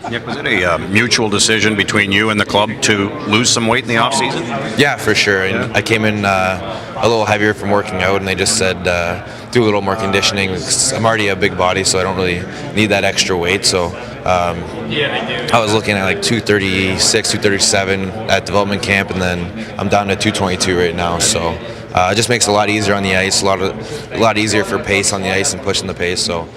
Nick, was it a mutual decision between you and the club to lose some weight in the offseason? Yeah, for sure. And I came in a little heavier from working out, and they just said do a little more conditioning. I'm already a big body, so I don't really need that extra weight. So I was looking at like 236, 237 at development camp, and then I'm down to 222 right now. So it just makes it a lot easier on the ice, a lot easier for pace on the ice and pushing the pace. So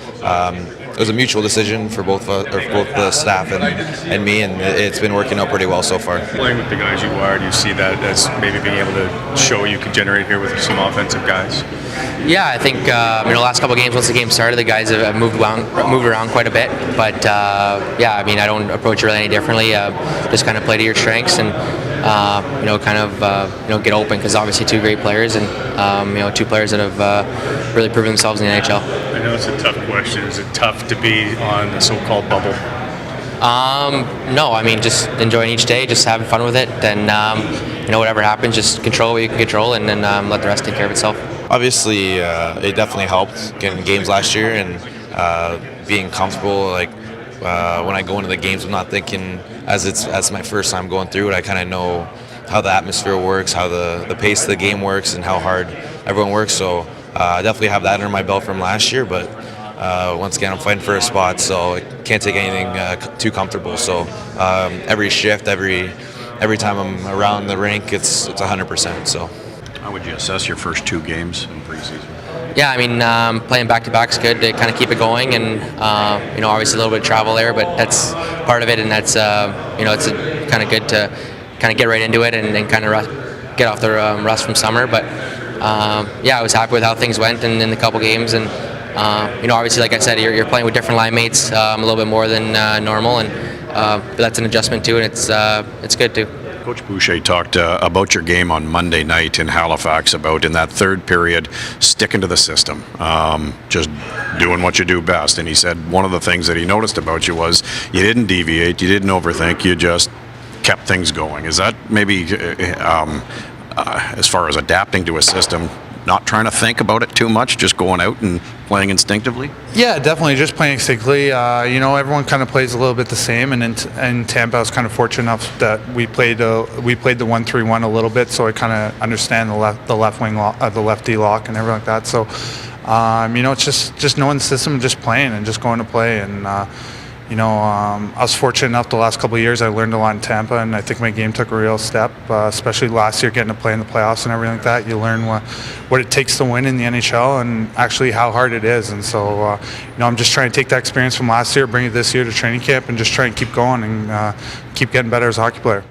it was a mutual decision for both the staff and me, and it's been working out pretty well so far. Playing with the guys you are, do you see that as maybe being able to show you could generate here with some offensive guys? Yeah, I think the last couple of games, once the game started, the guys have moved around quite a bit. But yeah, I mean, I don't approach it really any differently. Just kind of play to your strengths and get open, because obviously two great players and two players that have really proven themselves in the NHL. I know it's a tough question. Is it tough to be on the so-called bubble? No, I mean, just enjoying each day, just having fun with it, and whatever happens, just control what you can control, and then let the rest take care of itself. Obviously, it definitely helped getting games last year and being comfortable. Like when I go into the games, I'm not thinking as my first time going through it. I kind of know how the atmosphere works, how the pace of the game works, and how hard everyone works. So I definitely have that under my belt from last year, but once again, I'm fighting for a spot, so I can't take anything too comfortable. So every shift, every time I'm around the rink, it's 100%. So how would you assess your first two games in preseason? Yeah, I mean, playing back-to-back is good to kind of keep it going, and obviously a little bit of travel there, but that's part of it, and that's it's kind of good to kind of get right into it and kind of get off the rust from summer. But yeah, I was happy with how things went in the couple games, and obviously, like I said, you're playing with different line mates a little bit more than normal, and that's an adjustment too, and it's good too. Coach Boucher talked about your game on Monday night in Halifax, about in that third period sticking to the system, just doing what you do best. And he said one of the things that he noticed about you was you didn't deviate, you didn't overthink, you just kept things going. Is that maybe as far as adapting to a system, not trying to think about it too much, just going out and playing instinctively? Yeah, definitely, just playing instinctively. Everyone kind of plays a little bit the same, and in Tampa, I was kind of fortunate enough that we played the 1-3-1 a little bit, so I kind of understand the left wing lock, the lefty lock, and everything like that. So, it's just knowing the system, and just playing, and just going to play, and. I was fortunate enough the last couple of years. I learned a lot in Tampa, and I think my game took a real step, especially last year getting to play in the playoffs and everything like that. You learn what it takes to win in the NHL and actually how hard it is. And so, I'm just trying to take that experience from last year, bring it this year to training camp, and just try and keep going and keep getting better as a hockey player.